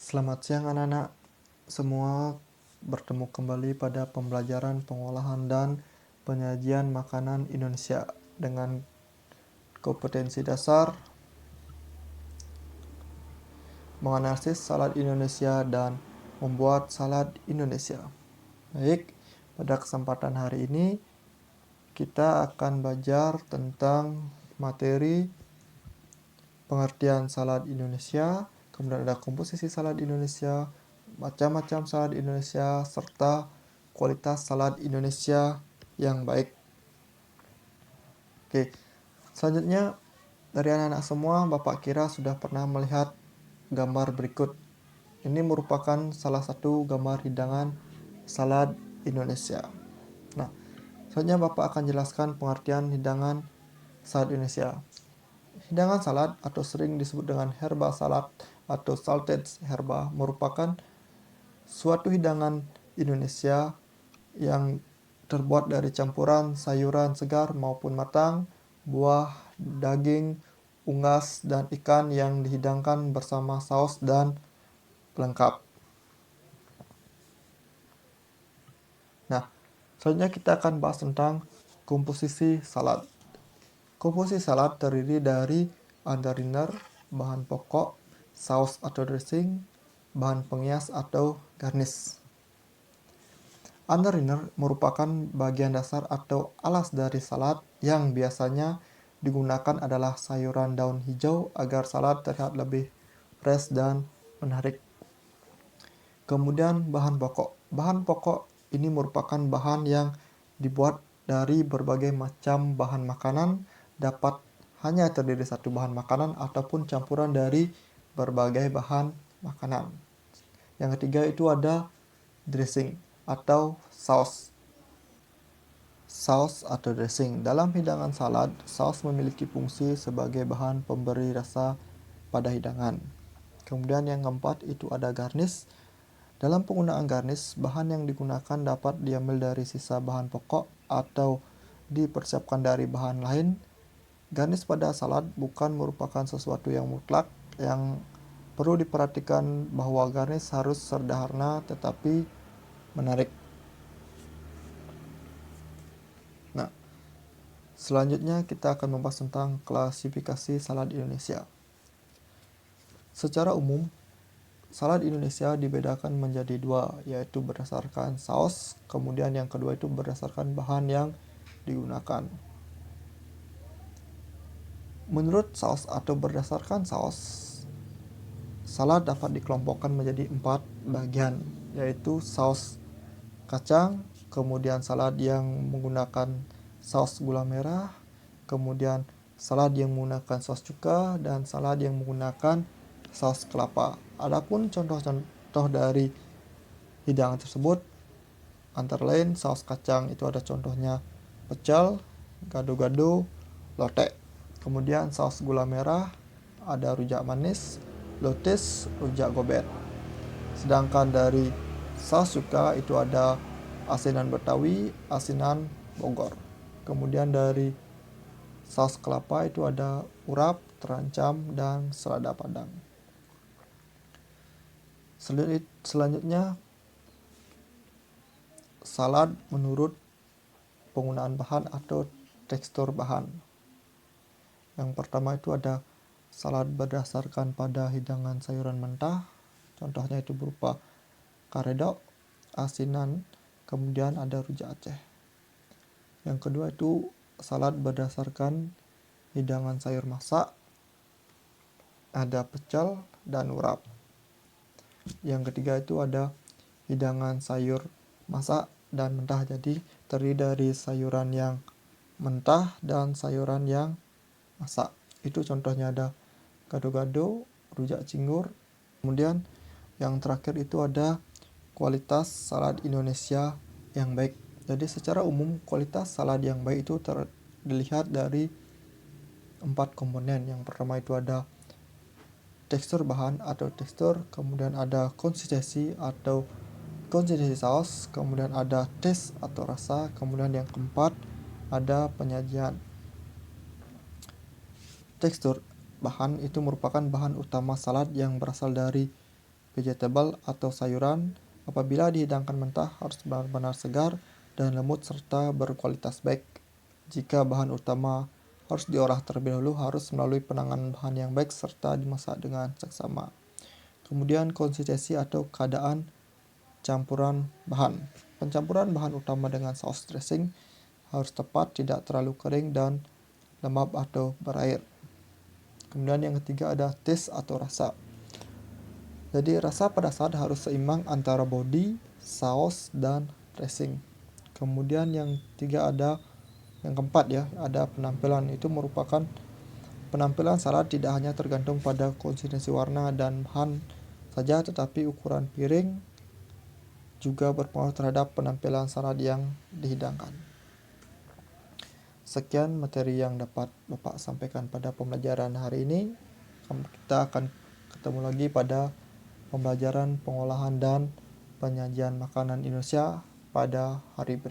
Selamat siang anak-anak semua, bertemu kembali pada pembelajaran pengolahan dan penyajian makanan Indonesia dengan kompetensi dasar menganalisis salad Indonesia dan membuat salad Indonesia. Baik, pada kesempatan hari ini kita akan belajar tentang materi pengertian salad Indonesia, kemudian ada komposisi salad Indonesia, macam-macam salad Indonesia, serta kualitas salad Indonesia yang baik. Oke, selanjutnya dari anak-anak semua, Bapak kira sudah pernah melihat gambar berikut. Ini merupakan salah satu gambar hidangan salad Indonesia. Nah, selanjutnya Bapak akan jelaskan pengertian hidangan salad Indonesia. Hidangan salad atau sering disebut dengan herba salad atau salted herba merupakan suatu hidangan Indonesia yang terbuat dari campuran sayuran segar maupun matang, buah, daging, unggas, dan ikan yang dihidangkan bersama saus dan pelengkap. Nah, selanjutnya kita akan bahas tentang komposisi salad. Komposisi salad terdiri dari underliner, bahan pokok, saus atau dressing, bahan penghias atau garnish. Underliner merupakan bagian dasar atau alas dari salad yang biasanya digunakan adalah sayuran daun hijau agar salad terlihat lebih fresh dan menarik. Kemudian bahan pokok. Bahan pokok ini merupakan bahan yang dibuat dari berbagai macam bahan makanan, dapat hanya terdiri satu bahan makanan ataupun campuran dari berbagai bahan makanan. Yang ketiga itu ada dressing atau saus. Saus atau dressing. Dalam hidangan salad, saus memiliki fungsi sebagai bahan pemberi rasa pada hidangan. Kemudian yang keempat itu ada garnish. Dalam penggunaan garnish, bahan yang digunakan dapat diambil dari sisa bahan pokok atau dipersiapkan dari bahan lain. Garnish pada salad bukan merupakan sesuatu yang mutlak, yang perlu diperhatikan bahwa garnish harus sederhana tetapi menarik. Nah, selanjutnya kita akan membahas tentang klasifikasi salad Indonesia. Secara umum, salad Indonesia dibedakan menjadi dua, yaitu berdasarkan saus, kemudian yang kedua itu berdasarkan bahan yang digunakan. Menurut saus atau berdasarkan saus, salad dapat dikelompokkan menjadi 4 bagian, yaitu saus kacang, kemudian salad yang menggunakan saus gula merah, kemudian salad yang menggunakan saus cuka, dan salad yang menggunakan saus kelapa. Adapun contoh-contoh dari hidangan tersebut antara lain saus kacang itu ada contohnya pecel, gado-gado, lotek. Kemudian saus gula merah ada rujak manis, lotis, rujak gobet. Sedangkan dari saus cuka itu ada asinan Betawi, asinan Bogor. Kemudian dari saus kelapa itu ada urap, terancam, dan selada Padang. Selanjutnya salad menurut penggunaan bahan atau tekstur bahan. Yang pertama itu ada salad berdasarkan pada hidangan sayuran mentah, contohnya itu berupa karedok, asinan, kemudian ada rujak Aceh. Yang kedua itu salad berdasarkan hidangan sayur masak, ada pecel dan urap. Yang ketiga itu ada hidangan sayur masak dan mentah, jadi terdiri dari sayuran yang mentah dan sayuran yang masak. Itu contohnya ada gado-gado, rujak cingur. Kemudian yang terakhir itu ada kualitas salad Indonesia yang baik. Jadi secara umum kualitas salad yang baik itu dilihat dari 4 komponen. Yang pertama itu ada tekstur bahan atau tekstur, kemudian ada konsistensi atau konsistensi saus, kemudian ada taste atau rasa, kemudian yang keempat ada penyajian. Tekstur bahan itu merupakan bahan utama salad yang berasal dari vegetable atau sayuran apabila dihidangkan mentah harus benar-benar segar dan lembut serta berkualitas baik. Jika bahan utama harus diolah terlebih dahulu, harus melalui penanganan bahan yang baik serta dimasak dengan seksama. Kemudian konsistensi atau keadaan campuran bahan. Pencampuran bahan utama dengan saus dressing harus tepat, tidak terlalu kering dan lembab atau berair. Kemudian yang ketiga ada taste atau rasa. Jadi rasa pada saat harus seimbang antara body, saus, dan dressing. Kemudian yang keempat ya, ada penampilan. Itu merupakan penampilan salad tidak hanya tergantung pada konsistensi warna dan bahan saja, tetapi ukuran piring juga berpengaruh terhadap penampilan salad yang dihidangkan. Sekian materi yang dapat Bapak sampaikan pada pembelajaran hari ini. Kita akan ketemu lagi pada pembelajaran pengolahan dan penyajian makanan Indonesia pada hari berikutnya.